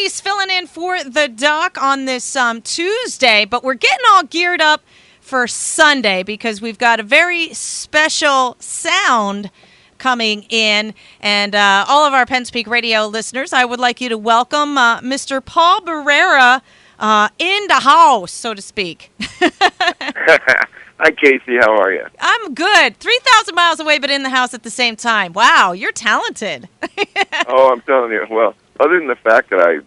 Louise filling in for the doc on this Tuesday, but we're getting all geared up for Sunday because we've got a very special sound coming in. And all of our Penn Speak Radio listeners, I would like you to welcome Mr. Paul Barrere in the house, so to speak. Hi, Casey. How are you? I'm good. 3,000 miles away, but in the house at the same time. Wow, you're talented. Oh, I'm telling you. Well, other than the fact that I,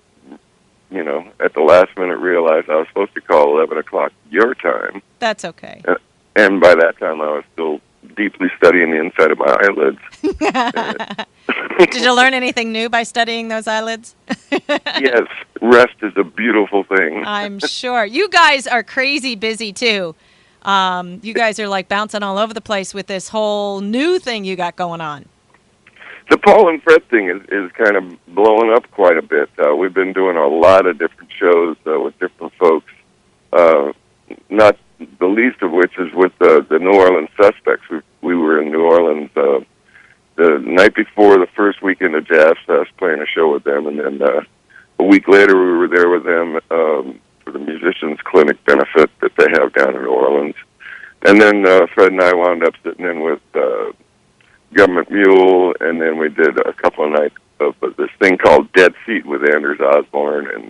at the last minute realized I was supposed to call 11 o'clock your time. That's okay. And by that time, I was still deeply studying the inside of my eyelids. Did you learn anything new by studying those eyelids? Yes, rest is a beautiful thing. I'm sure. You guys are crazy busy, too. You guys are like bouncing all over the place with this whole new thing you got going on. The Paul and Fred thing is kind of blowing up quite a bit. We've been doing a lot of different shows with different folks, not the least of which is with the New Orleans Suspects. We were in New Orleans the night before the first weekend of Jazz Fest playing a show with them, and then a week later we were there with them for the Musicians Clinic benefit that they have down in New Orleans. And then Fred and I wound up sitting in with Government Mule, and then we did a couple of nights of this thing called Dead Seat with Anders Osborne and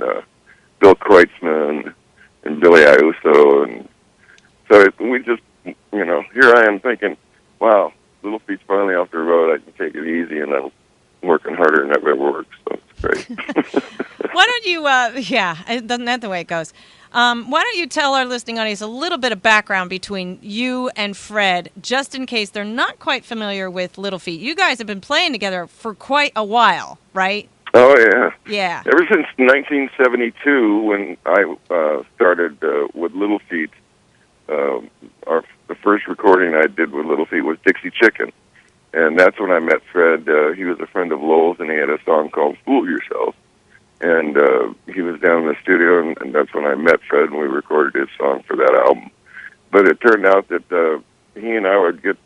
Bill Kreutzmann and Billy Iuso. And so we just, here I am thinking, wow, Little Feet's finally off the road. I can take it easy, and I'm working harder than I've ever worked, so it's great. Why don't you, isn't that the way it goes? Why don't you tell our listening audience a little bit of background between you and Fred, just in case they're not quite familiar with Little Feat. You guys have been playing together for quite a while, right? Oh, yeah. Yeah. Ever since 1972, when I started with Little Feat, the first recording I did with Little Feat was Dixie Chicken. And that's when I met Fred. He was a friend of Lowell's, and he had a song called Fool Yourself. And he was down in the studio, and that's when I met Fred, and we recorded his song for that album. But it turned out that he and I would get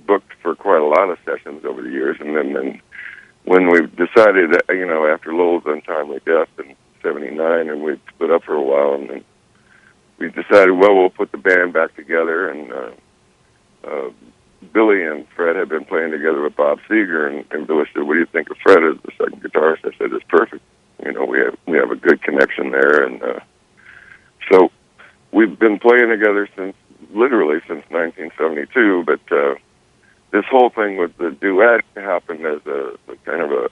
booked for quite a lot of sessions over the years. And then when we decided, after Lowell's untimely death in '79, and we split up for a while, and then we decided, well, we'll put the band back together. And Billy and Fred had been playing together with Bob Seger, and Billy said, what do you think of Fred as the second guitarist? I said, it's perfect. We have a good connection there, and so we've been playing together literally since 1972. But this whole thing with the duet happened as a kind of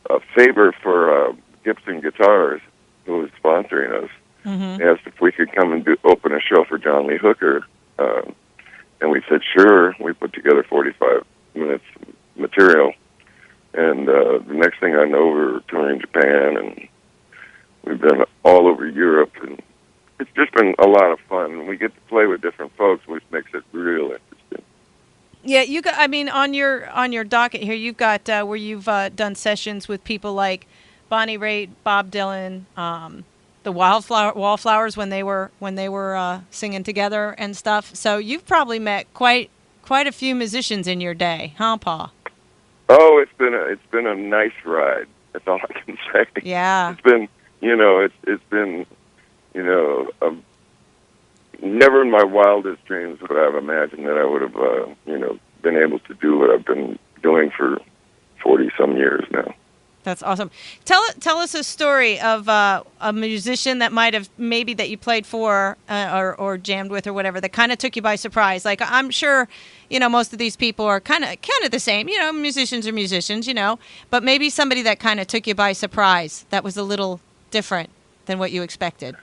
a favor for Gibson Guitars, who was sponsoring us. Mm-hmm. They asked if we could come and open a show for John Lee Hooker, and we said sure. We put together 45 minutes material. And the next thing I know, we're touring Japan, and we've been all over Europe, and it's just been a lot of fun. We get to play with different folks, which makes it real interesting. Yeah, on your docket here, you've got where you've done sessions with people like Bonnie Raitt, Bob Dylan, the Wallflowers when they were singing together and stuff. So you've probably met quite a few musicians in your day, huh, Pa? Oh, it's been a nice ride. That's all I can say. Yeah. It's been, it's been, never in my wildest dreams would I have imagined that I would have, been able to do what I've been doing for 40-some years now. That's awesome. Tell us a story of a musician that might have maybe that you played for or jammed with or whatever that kind of took you by surprise. Like I'm sure, most of these people are kind of the same. Musicians are musicians, but maybe somebody that kind of took you by surprise that was a little different than what you expected.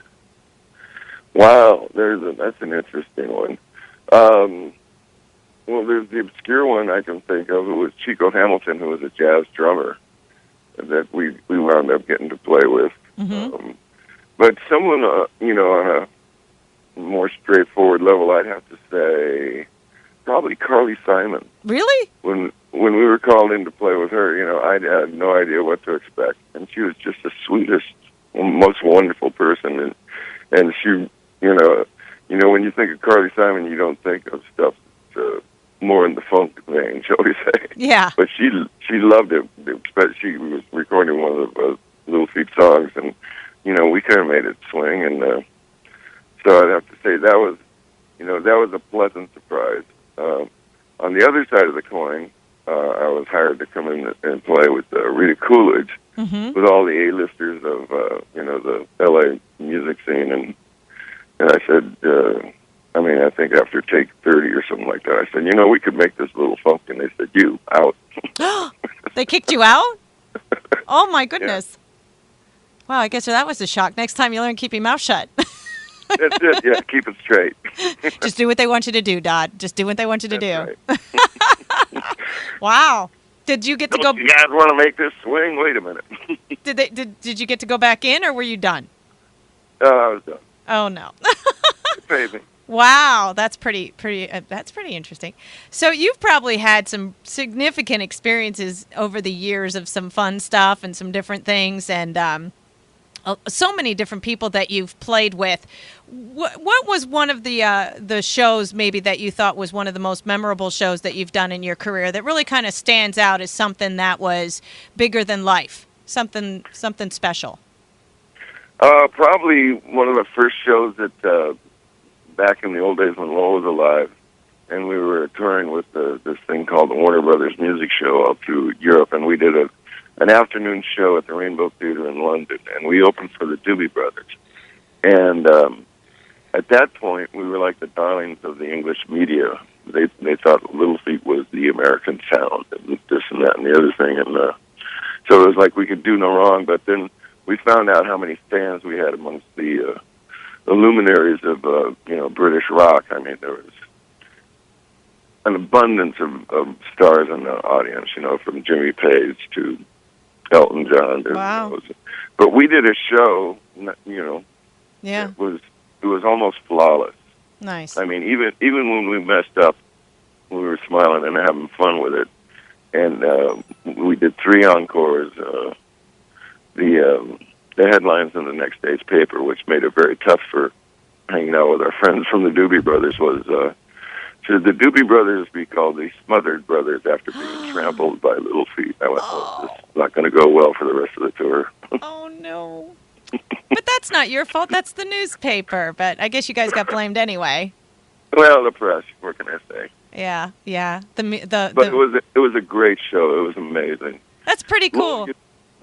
Wow, that's an interesting one. Well, there's the obscure one I can think of. It was Chico Hamilton, who was a jazz drummer that we wound up getting to play with. Mm-hmm. But someone, on a more straightforward level, I'd have to say probably Carly Simon. Really? When we were called in to play with her, I had no idea what to expect. And she was just the sweetest, most wonderful person. And she, when you think of Carly Simon, you don't think of stuff that's more in the funk vein, shall we say. Yeah. But she loved it. She was recording one of Little Feat songs, and we kind of made it swing. And so I'd have to say that was a pleasant surprise. On the other side of the coin, I was hired to come in and play with Rita Coolidge, with all the A-listers of the L.A. music scene, and I said, I think after take 30 or something like that, I said, we could make this a little funky, and they said, you out. They kicked you out? Oh my goodness! Yeah. Wow, I guess that was a shock. Next time you learn, keep your mouth shut. That's it. Yeah, keep it straight. Just do what they want you to do, Dodd. Just do what they want you to do. Right. Wow. Did you get to go? You guys want to make this swing? Wait a minute. Did you get to go back in, or were you done? I was done. Oh no. Amazing. Wow, that's pretty interesting. So you've probably had some significant experiences over the years of some fun stuff and some different things, and so many different people that you've played with. What was one of the shows maybe that you thought was one of the most memorable shows that you've done in your career that really kind of stands out as something that was bigger than life, something special? Probably one of the first shows that back in the old days when Lowell was alive, and we were touring with this thing called the Warner Brothers Music Show out through Europe, and we did an afternoon show at the Rainbow Theatre in London, and we opened for the Doobie Brothers. And at that point, we were like the darlings of the English media. They thought Little Feat was the American sound, and this and that and the other thing. And so it was like we could do no wrong. But then we found out how many fans we had amongst the luminaries of British rock. I mean, there was an abundance of stars in the audience. From Jimmy Page to Elton John. Wow. But we did a show, Yeah. It was almost flawless. Nice. I mean, even when we messed up, we were smiling and having fun with it. And we did 3 encores. The headlines in the next day's paper, which made it very tough for hanging out with our friends from the Doobie Brothers, was should the Doobie Brothers be called the Smothered Brothers after being trampled by Little Feat? I went, this is not going to go well for the rest of the tour. Oh, no. But that's not your fault. That's the newspaper. But I guess you guys got blamed anyway. Well, the press. What can I say? Yeah. But it was a great show. It was amazing. That's pretty cool.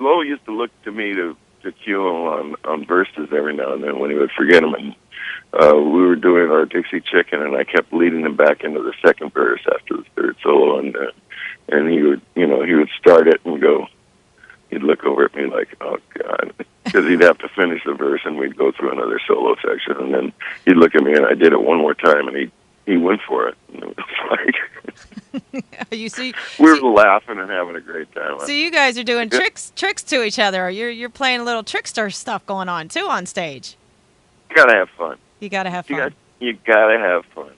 Lowell used to look to me to cue him on verses every now and then when he would forget them. And we were doing our Dixie Chicken, and I kept leading him back into the second verse after the third solo, and he would start it and go. He'd look over at me like, oh, God, because he'd have to finish the verse, and we'd go through another solo section, and then he'd look at me, and I did it one more time, and he went for it. And it was like, you see, we were laughing and having a great time. So you guys are doing tricks to each other. You're playing a little trickster stuff going on, too, on stage. You got to have fun. You got to have fun. You got to have fun,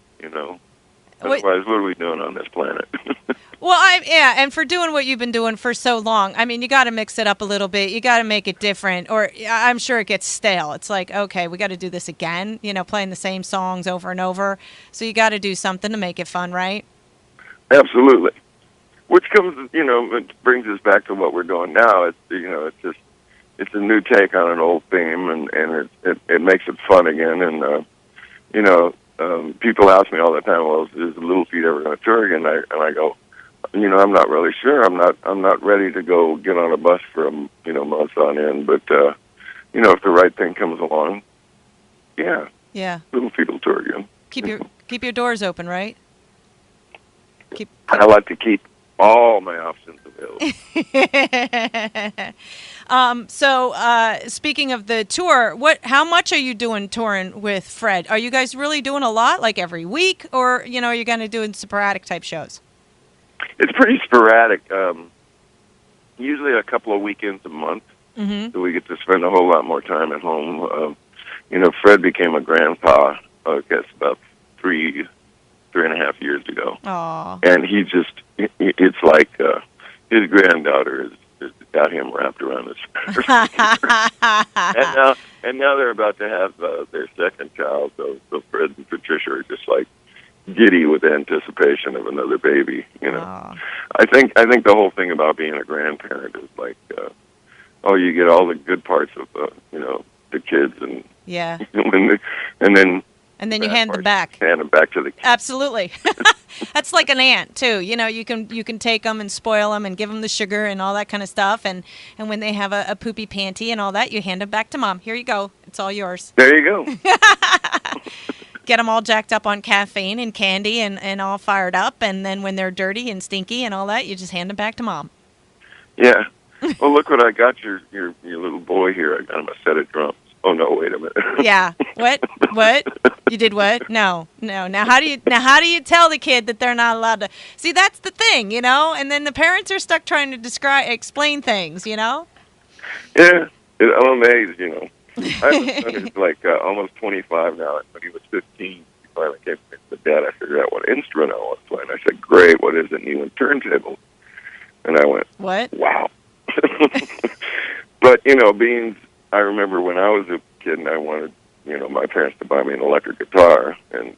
Otherwise, what are we doing on this planet? Well, and for doing what you've been doing for so long, I mean, you got to mix it up a little bit. You got to make it different, or I'm sure it gets stale. It's like, okay, we got to do this again, playing the same songs over and over. So you got to do something to make it fun, right? Absolutely. Which comes, it brings us back to what we're doing now. It's a new take on an old theme, and it makes it fun again. And people ask me all the time, well, is Little Feat ever going to tour again? And I go, I'm not really sure. I'm not ready to go get on a bus for months on end. But if the right thing comes along, yeah, Little Feat will tour again. Keep your doors open, right? I like to keep all my options available. So speaking of the tour, how much are you doing touring with Fred? Are you guys really doing a lot, like every week, or are you going to do sporadic type shows? It's pretty sporadic. Usually a couple of weekends a month. Mm-hmm. So we get to spend a whole lot more time at home. Fred became a grandpa, I guess, about 3.5 years ago. Aww. And it's like his granddaughter has got him wrapped around his and now they're about to have their second child, so Fred and Patricia are just like giddy with anticipation of another baby. Aww. I think the whole thing about being a grandparent is like oh, you get all the good parts of the kids, and Yeah. and then And then you bad hand them parts, back. hand them back to the kids. Absolutely. That's like an aunt too. You can take them and spoil them and give them the sugar and all that kind of stuff. And when they have a poopy panty and all that, you hand them back to mom. Here you go. It's all yours. There you go. Get them all jacked up on caffeine and candy and all fired up. And then when they're dirty and stinky and all that, you just hand them back to mom. Yeah. Well, look what I got your little boy here. I got him a set of drums. Oh no! Wait a minute. Yeah. What? What? You did what? No. Now how do you tell the kid that they're not allowed to? See, that's the thing, And then the parents are stuck trying to explain things, Yeah. I'm amazed. I have a son who's like almost 25 now. When he was 15, he finally came to me and said, "Dad, I figured out what instrument I want to play." And I said, "Great. What is it?" And he went, "Turntable." And I went, "What? Wow." But I remember when I was a kid and I wanted, my parents to buy me an electric guitar, and,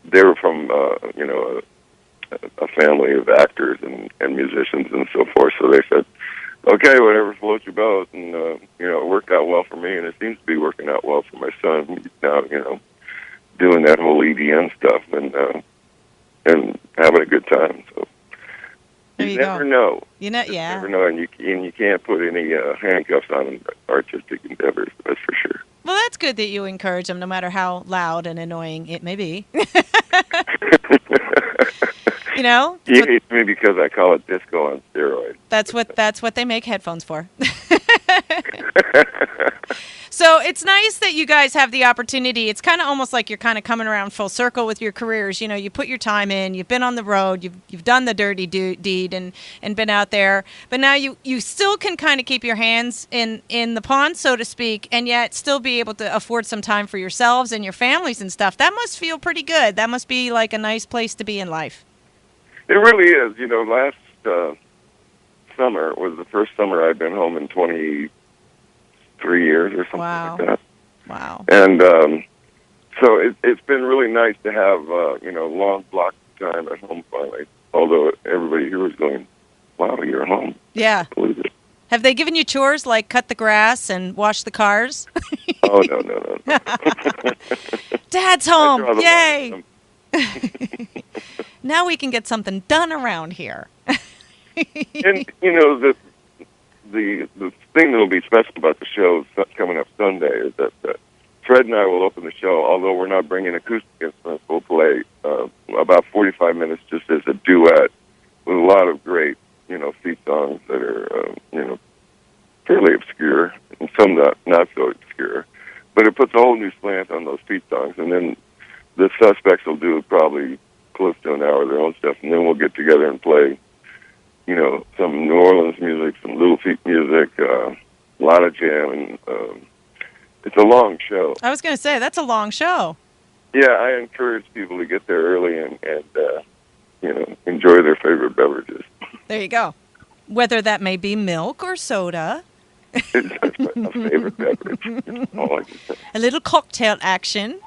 they were from, a family of actors and musicians and so forth, so they said, okay, whatever floats your boat, and, it worked out well for me, and it seems to be working out well for my son. He's now, doing that whole EDM stuff and having a good time, so. There you never go. know. Yeah. You never know, and you can't put any handcuffs on artistic endeavors. That's for sure. Well, that's good that you encourage them, no matter how loud and annoying it may be. He hates me because I call it disco on steroids. That's what they make headphones for. So it's nice that you guys have the opportunity. It's kind of almost like you're kind of coming around full circle with your careers. You put your time in. You've been on the road. You've done the dirty deed and been out there. But now you still can kind of keep your hands in the pond, so to speak, and yet still be able to afford some time for yourselves and your families and stuff. That must feel pretty good. That must be like a nice place to be in life. It really is. Last summer was the first summer I'd been home in 23 years or something like that. Wow. And so it's been really nice to have long blocks of time at home finally. Although everybody here was going, "Wow, you're home." Yeah. Believe it. Have they given you chores like cut the grass and wash the cars? Oh no. Dad's home! Yay! Now we can get something done around here. And the thing that'll be special about the show coming up Sunday is that Fred and I will open the show. Although we're not bringing acoustic instruments, we'll play about 45 minutes just as a duet with a lot of great feat songs that are fairly obscure and some not so obscure. But it puts a whole new slant on those feat songs, and then the Suspects will do probably close to an hour of their own stuff, and then we'll get together and play some New Orleans music, some Little Feat music, a lot of jam, and it's a long show. I was going to say, that's a long show. Yeah, I encourage people to get there early and enjoy their favorite beverages. There you go. Whether that may be milk or soda. That's my favorite beverage. That's all I can say. A little cocktail action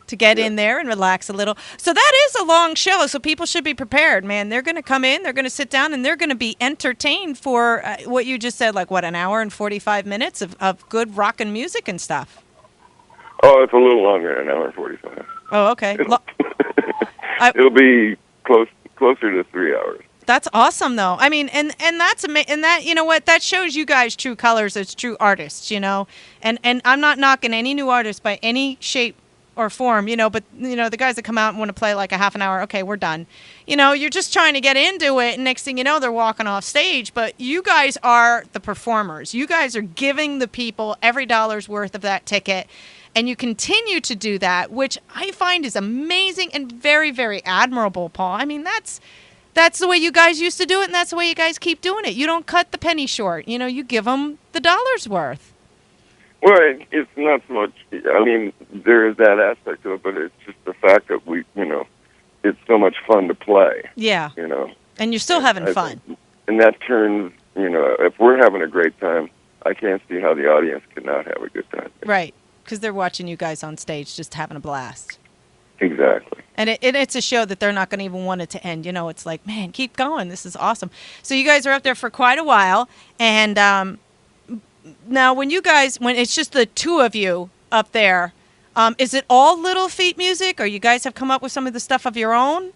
to get in there and relax a little. So that is a long show, so people should be prepared, man. They're going to come in, they're going to sit down, and they're going to be entertained for what you just said, like, an hour and 45 minutes of good rockin' music and stuff. Oh, it's a little longer, an hour and 45. Oh, okay. It'll be closer to 3 hours. That's awesome, though. I mean, and that's and that, you know what, that shows you guys true colors as true artists, And I'm not knocking any new artist by any shape or form, but the guys that come out and want to play like a half an hour, okay, we're done. You're just trying to get into it, and next thing you know, they're walking off stage. But you guys are the performers. You guys are giving the people every dollar's worth of that ticket, and you continue to do that, which I find is amazing and very, very admirable, Paul. I mean, that's the way you guys used to do it, and that's the way you guys keep doing it. You don't cut the penny short. You give them the dollar's worth. Well, it's not so much. I mean, there is that aspect to it, but it's just the fact that it's so much fun to play. Yeah. And you're still having fun. And that turns, if we're having a great time, I can't see how the audience cannot have a good time. Right, because they're watching you guys on stage just having a blast. Exactly. And it's a show that they're not going to even want it to end. You know, it's like, man, keep going. This is awesome. So you guys are up there for quite a while. And now when it's just the two of you up there, is it all Little Feat music, or you guys have come up with some of the stuff of your own?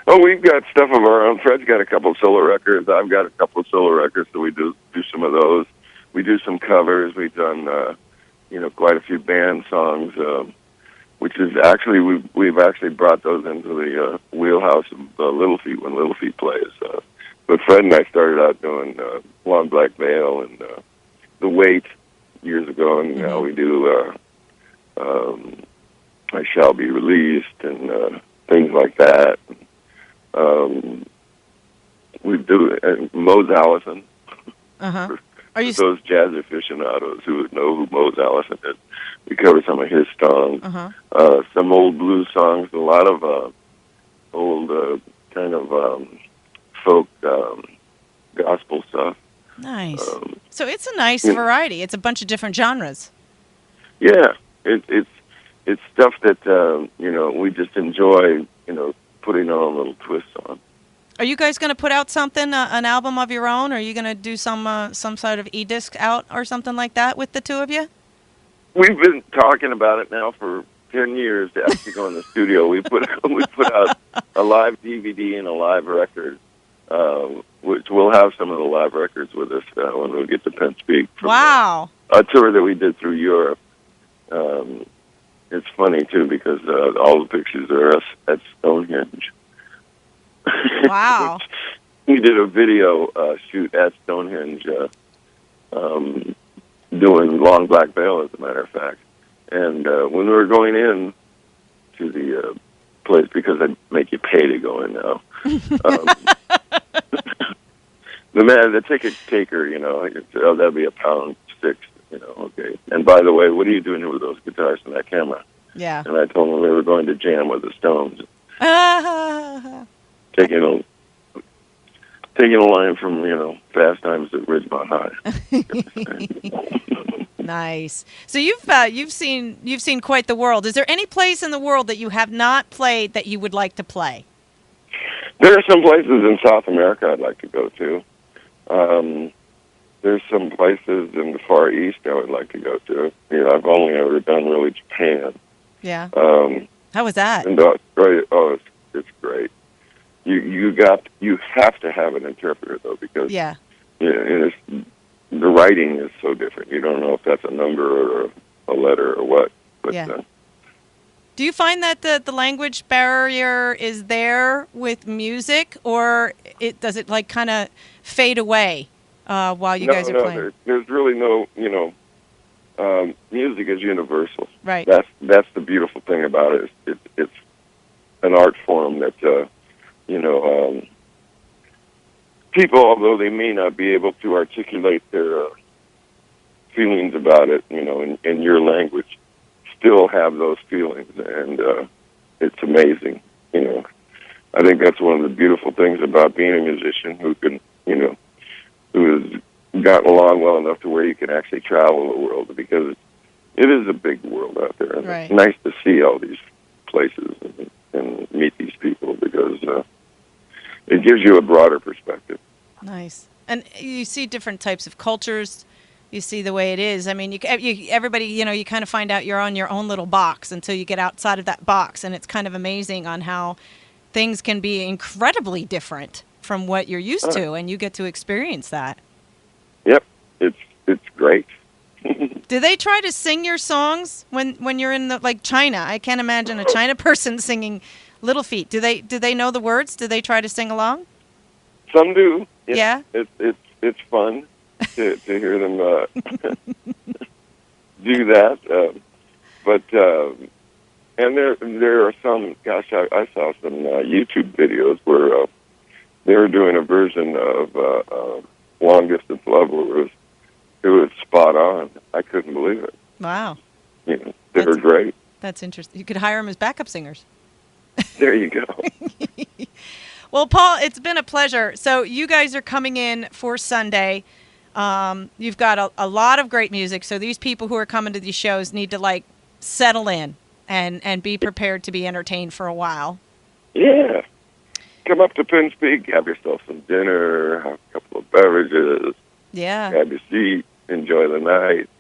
Oh, we've got stuff of our own. Fred's got a couple of solo records. I've got a couple of solo records, so we do some of those. We do some covers. We've done, quite a few band songs, which is actually, we've actually brought those into the wheelhouse of Little Feat when Little Feat plays. But Fred and I started out doing Long Black Veil and The Wait years ago, and now we do I Shall Be Released and things like that. We do Mose Allison. Uh-huh. For those jazz aficionados who would know who Mose Allison is, we cover some of his songs, some old blues songs, a lot of old kind of folk gospel stuff. Nice. So it's a nice variety. It's a bunch of different genres. Yeah, it's stuff that we just enjoy, putting our own little twists on. Are you guys going to put out something, an album of your own? Or are you going to do some sort of e-disc out or something like that with the two of you? We've been talking about it now for 10 years to actually go in the studio. We put out a live DVD and a live record, which we'll have some of the live records with us when we get to Penn. Wow. A tour that we did through Europe. It's funny, too, because all the pictures are us at Stonehenge. Wow. We did a video shoot at Stonehenge doing Long Black Veil, as a matter of fact. And when we were going in to the place, because I'd make you pay to go in now, the ticket taker, that'll be £1.06, okay. And by the way, what are you doing with those guitars and that camera? Yeah. And I told him we were going to jam with the Stones. Taking a line from, Fast Times at Ridgemont High. Nice. So you've seen quite the world. Is there any place in the world that you have not played that you would like to play? There are some places in South America I'd like to go to. There's some places in the Far East I would like to go to. I've only ever done really Japan. Yeah. How was that? And Australia. Oh, it's great. You have to have an interpreter though, because the writing is so different. You don't know if that's a number or a letter or what. But, do you find that the language barrier is there with music, or does it like kind of fade away while you guys are playing? There's really no. Music is universal. Right. That's the beautiful thing about it. It's an art form that. People, although they may not be able to articulate their feelings about it, in your language, still have those feelings, and it's amazing. I think that's one of the beautiful things about being a musician who can, who has gotten along well enough to where you can actually travel the world, because it is a big world out there, and it's nice to see all these places and meet these people, because it gives you a broader perspective. Nice. And you see different types of cultures. You see the way it is. I mean, everybody, you kind of find out you're on your own little box until you get outside of that box. And it's kind of amazing on how things can be incredibly different from what you're used to. And you get to experience that. Yep. It's great. Do they try to sing your songs when you're in China? I can't imagine a China person singing Little Feat. Do they know the words? Do they try to sing along? Some do. Yeah. It's fun to hear them do that. But and there are some. Gosh, I saw some YouTube videos where they were doing a version of Long Distance Love where it was spot on. I couldn't believe it. Wow. They were great. That's interesting. You could hire them as backup singers. There you go. Well, Paul, it's been a pleasure. So you guys are coming in for Sunday. You've got a lot of great music. So these people who are coming to these shows need to settle in and be prepared to be entertained for a while. Yeah. Come up to Penn Peak, have yourself some dinner, have a couple of beverages, Yeah. have your seat, enjoy the night,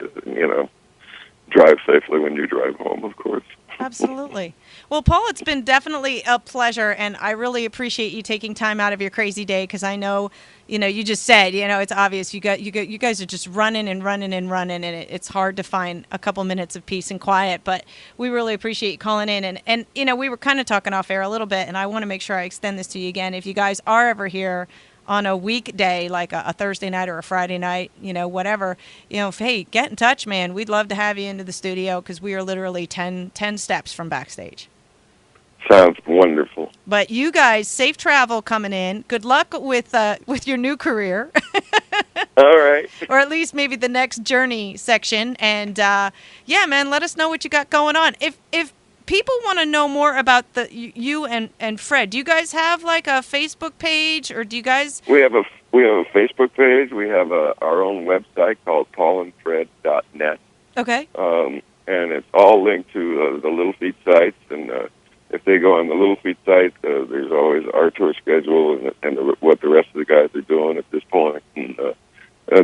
drive safely when you drive home, of course. Absolutely. Well, Paul, it's been definitely a pleasure, and I really appreciate you taking time out of your crazy day because I know, you just said, it's obvious you guys are just running and running and running, and it's hard to find a couple minutes of peace and quiet. But we really appreciate you calling in, and we were kind of talking off air a little bit, and I want to make sure I extend this to you again. If you guys are ever here on a weekday, like a Thursday night or a Friday night, whatever, hey, get in touch, man. We'd love to have you into the studio because we are literally 10 steps from backstage. Sounds wonderful. But you guys, safe travel coming in. Good luck with your new career. All right. Or at least maybe the next journey section. And, yeah, man, let us know what you got going on. If people want to know more about you and Fred, do you guys have like a Facebook page, or do you guys? We have a Facebook page. We have our own website called paulandfred.net. Okay. And it's all linked to the Little Feat sites. And if they go on the Little Feat site, there's always our tour schedule and what the rest of the guys are doing at this point. And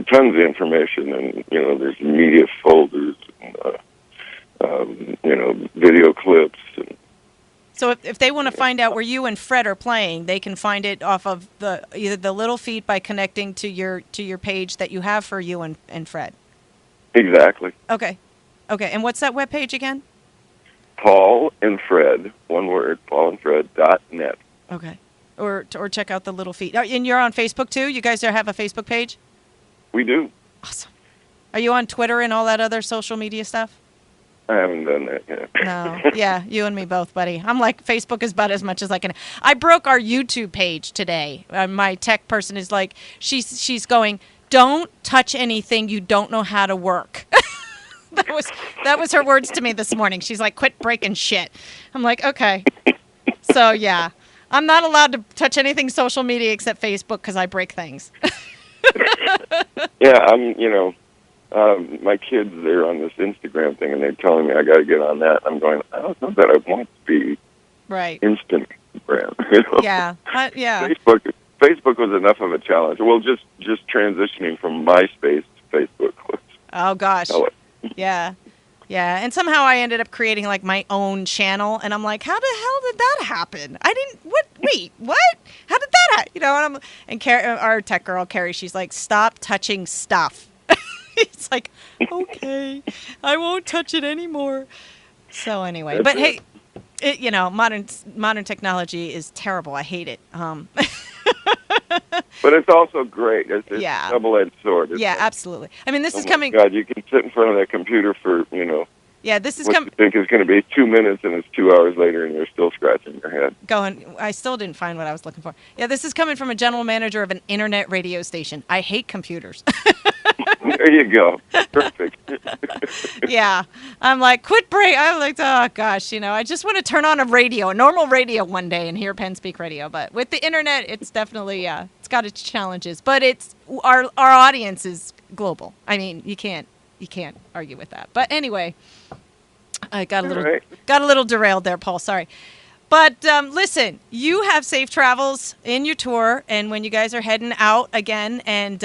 tons of information. And there's media folders. And, video clips. So if they want to find out where you and Fred are playing, they can find it off of either the Little Feat by connecting to your page that you have for you and Fred. Exactly. Okay. And what's that webpage again? Paul and Fred, one word, paulandfred.net. Okay. Or check out the Little Feat. And you're on Facebook too? You guys have a Facebook page? We do. Awesome. Are you on Twitter and all that other social media stuff? I haven't done that yet. No. Yeah, you and me both, buddy. I'm like, Facebook is about as much as I can. I broke our YouTube page today. My tech person is like, she's going, don't touch anything you don't know how to work. That was her words to me this morning. She's like, quit breaking shit. I'm like, okay. So, yeah. I'm not allowed to touch anything social media except Facebook because I break things. Yeah, my kids, they're on this Instagram thing, and they're telling me I got to get on that. I'm going, I don't know that I want to be right. Instagram. Yeah, yeah. Facebook was enough of a challenge. Well, just transitioning from MySpace to Facebook was. Oh gosh. Yeah. And somehow I ended up creating like my own channel, and I'm like, how the hell did that happen? Wait, what? How did that happen? And Carrie, our tech girl, Carrie, she's like, stop touching stuff. It's like, okay, I won't touch it anymore. So anyway, but hey, modern technology is terrible. I hate it. But it's also great. It's a yeah. double-edged sword. Yeah, absolutely. I mean, this is coming. God, you can sit in front of that computer for, Yeah, this is what you think is going to be 2 minutes, and it's 2 hours later, and you're still scratching your head. I still didn't find what I was looking for. Yeah, this is coming from a general manager of an internet radio station. I hate computers. There you go. Perfect. Yeah. I'm like, I'm like, oh, gosh, I just want to turn on a normal radio one day and hear Penn Speak Radio. But with the internet, it's definitely, it's got its challenges. But our audience is global. I mean, you can't argue with that. But anyway, I got a little derailed there, Paul. Sorry. But listen, you have safe travels in your tour, and when you guys are heading out again, and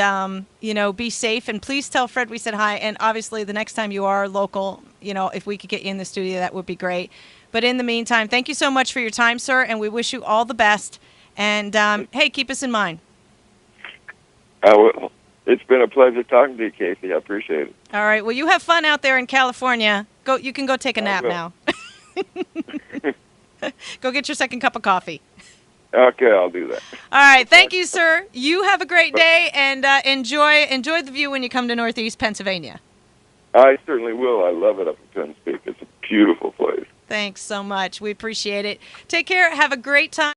be safe. And please tell Fred we said hi. And obviously, the next time you are local, if we could get you in the studio, that would be great. But in the meantime, thank you so much for your time, sir, and we wish you all the best. And hey, keep us in mind. I will. It's been a pleasure talking to you, Casey. I appreciate it. All right. Well, you have fun out there in California. You can go take a nap now. Go get your second cup of coffee. Okay, I'll do that. All right. Thank you, sir. You have a great day, and enjoy the view when you come to Northeast Pennsylvania. I certainly will. I love it up in Penn Speak. It's a beautiful place. Thanks so much. We appreciate it. Take care. Have a great time.